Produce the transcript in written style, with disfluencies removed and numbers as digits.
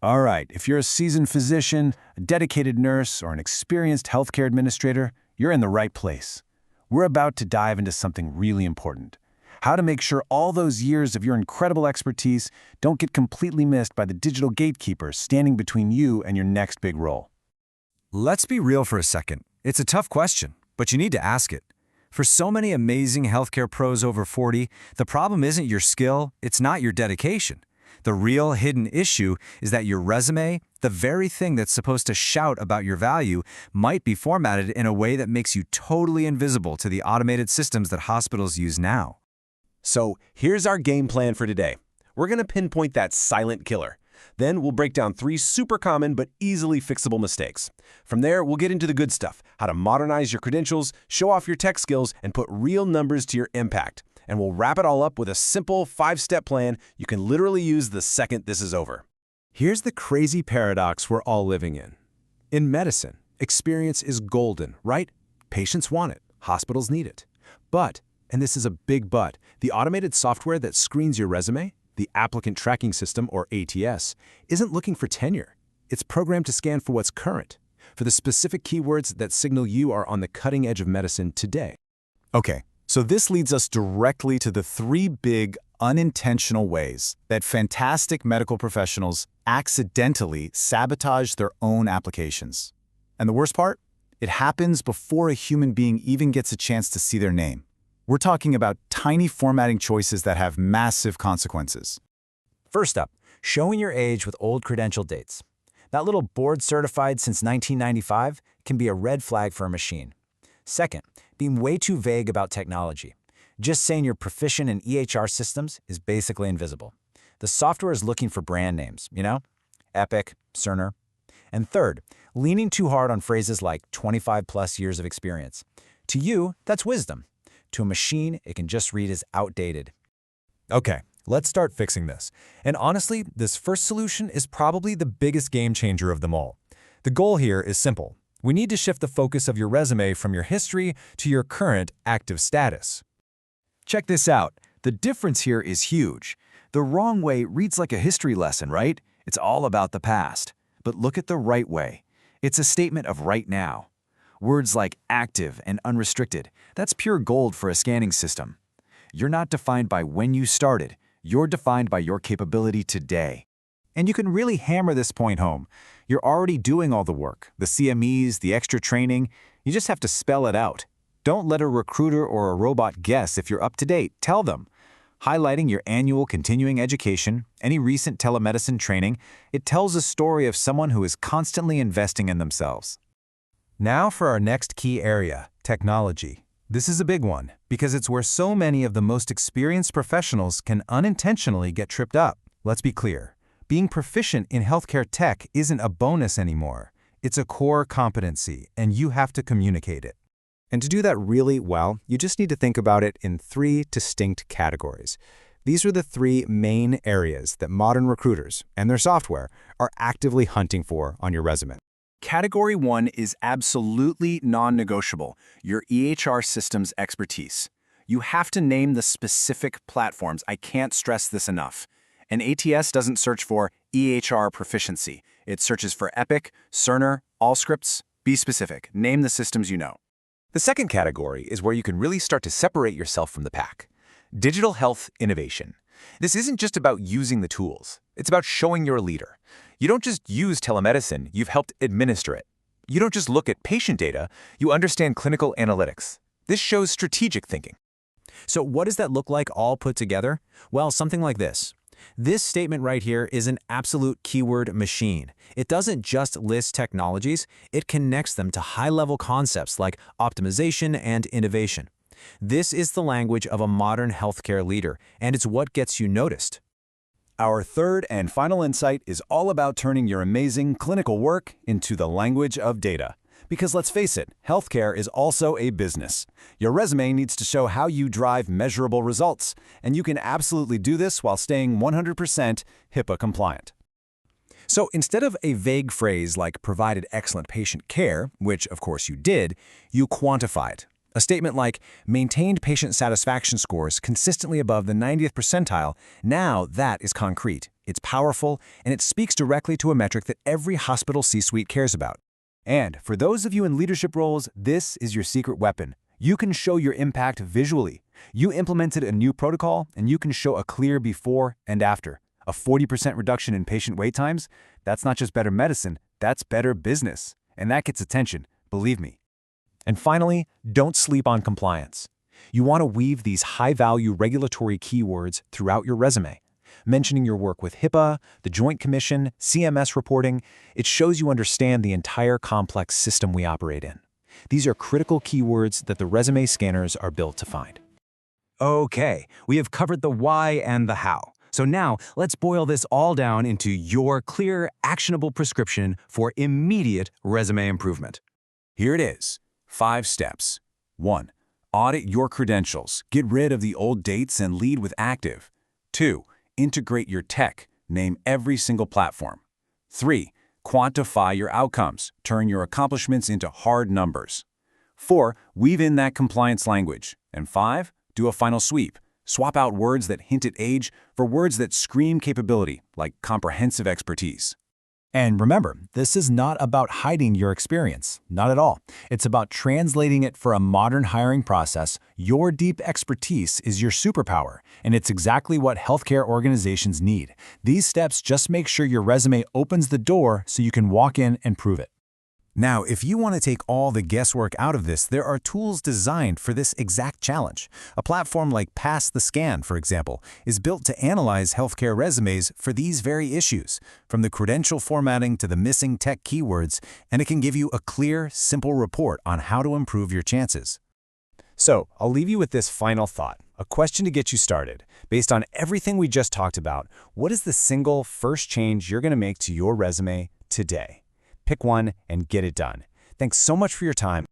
All right, if you're a seasoned physician, a dedicated nurse, or an experienced healthcare administrator, you're in the right place. We're about to dive into something really important. How to make sure all those years of your incredible expertise don't get completely missed by the digital gatekeepers standing between you and your next big role. Let's be real for a second. It's a tough question, but you need to ask it. For so many amazing healthcare pros over 40, the problem isn't your skill, it's not your dedication. The real hidden issue is that your resume, the very thing that's supposed to shout about your value, might be formatted in a way that makes you totally invisible to the automated systems that hospitals use now. So here's our game plan for today. We're going to pinpoint that silent killer. Then we'll break down 3 super common but easily fixable mistakes. From there, we'll get into the good stuff, how to modernize your credentials, show off your tech skills, and put real numbers to your impact. And we'll wrap it all up with a simple 5-step plan you can literally use the second this is over. Here's the crazy paradox we're all living in. In medicine, experience is golden, right? Patients want it, hospitals need it. But, and this is a big but, the automated software that screens your resume, the applicant tracking system, or ATS, isn't looking for tenure. It's programmed to scan for what's current, for the specific keywords that signal you are on the cutting edge of medicine today. Okay, so this leads us directly to the 3 big, unintentional ways that fantastic medical professionals accidentally sabotage their own applications. And the worst part? It happens before a human being even gets a chance to see their name. We're talking about tiny formatting choices that have massive consequences. First up, showing your age with old credential dates. That little board certified since 1995 can be a red flag for a machine. Second, being way too vague about technology. Just saying you're proficient in EHR systems is basically invisible. The software is looking for brand names, Epic, Cerner. And third, leaning too hard on phrases like 25+ years of experience. To you, that's wisdom. To a machine, it can just read as outdated. Okay, let's start fixing this. And honestly, this first solution is probably the biggest game changer of them all. The goal here is simple. We need to shift the focus of your resume from your history to your current active status. Check this out. The difference here is huge. The wrong way reads like a history lesson, right? It's all about the past. But look at the right way. It's a statement of right now. Words like active and unrestricted, that's pure gold for a scanning system. You're not defined by when you started, you're defined by your capability today. And you can really hammer this point home. You're already doing all the work, the CMEs, the extra training. You just have to spell it out. Don't let a recruiter or a robot guess if you're up to date. Tell them. Highlighting your annual continuing education, any recent telemedicine training, it tells a story of someone who is constantly investing in themselves. Now for our next key area, technology. This is a big one because it's where so many of the most experienced professionals can unintentionally get tripped up. Let's be clear. Being proficient in healthcare tech isn't a bonus anymore. It's a core competency, and you have to communicate it. And to do that really well, you just need to think about it in 3 distinct categories. These are the 3 main areas that modern recruiters and their software are actively hunting for on your resume. Category 1 is absolutely non-negotiable, your EHR systems expertise. You have to name the specific platforms. I can't stress this enough. An ATS doesn't search for EHR proficiency. It searches for Epic, Cerner, Allscripts. Be specific. Name the systems you know. The second category is where you can really start to separate yourself from the pack. Digital health innovation. This isn't just about using the tools. It's about showing you're a leader. You don't just use telemedicine, you've helped administer it. You don't just look at patient data, you understand clinical analytics. This shows strategic thinking. So what does that look like all put together? Well, something like this. This statement right here is an absolute keyword machine. It doesn't just list technologies, it connects them to high-level concepts like optimization and innovation. This is the language of a modern healthcare leader, and it's what gets you noticed. Our third and final insight is all about turning your amazing clinical work into the language of data. Because let's face it, healthcare is also a business. Your resume needs to show how you drive measurable results, and you can absolutely do this while staying 100% HIPAA compliant. So instead of a vague phrase like provided excellent patient care, which of course you did, you quantify it. A statement like maintained patient satisfaction scores consistently above the 90th percentile, now that is concrete. it's powerful, and it speaks directly to a metric that every hospital C-suite cares about. And for those of you in leadership roles, this is your secret weapon. You can show your impact visually. You implemented a new protocol, and you can show a clear before and after. A 40% reduction in patient wait times? That's not just better medicine, that's better business. And that gets attention, believe me. And finally, don't sleep on compliance. You want to weave these high-value regulatory keywords throughout your resume. Mentioning your work with HIPAA, the Joint Commission, CMS reporting, it shows you understand the entire complex system we operate in. These are critical keywords that the resume scanners are built to find. Okay, we have covered the why and the how. So now, let's boil this all down into your clear, actionable prescription for immediate resume improvement. Here it is. 5 steps. 1. Audit your credentials. Get rid of the old dates and lead with active. 2. Integrate your tech. Name every single platform. 3. Quantify your outcomes. Turn your accomplishments into hard numbers. 4. Weave in that compliance language. And 5. Do a final sweep. Swap out words that hint at age for words that scream capability, like comprehensive expertise. And remember, this is not about hiding your experience, not at all. It's about translating it for a modern hiring process. Your deep expertise is your superpower, and it's exactly what healthcare organizations need. These steps just make sure your resume opens the door so you can walk in and prove it. Now, if you want to take all the guesswork out of this, there are tools designed for this exact challenge. A platform like Pass the Scan, for example, is built to analyze healthcare resumes for these very issues, from the credential formatting to the missing tech keywords, and it can give you a clear, simple report on how to improve your chances. So, I'll leave you with this final thought, a question to get you started. Based on everything we just talked about, what is the single first change you're going to make to your resume today? Pick one and get it done. Thanks so much for your time.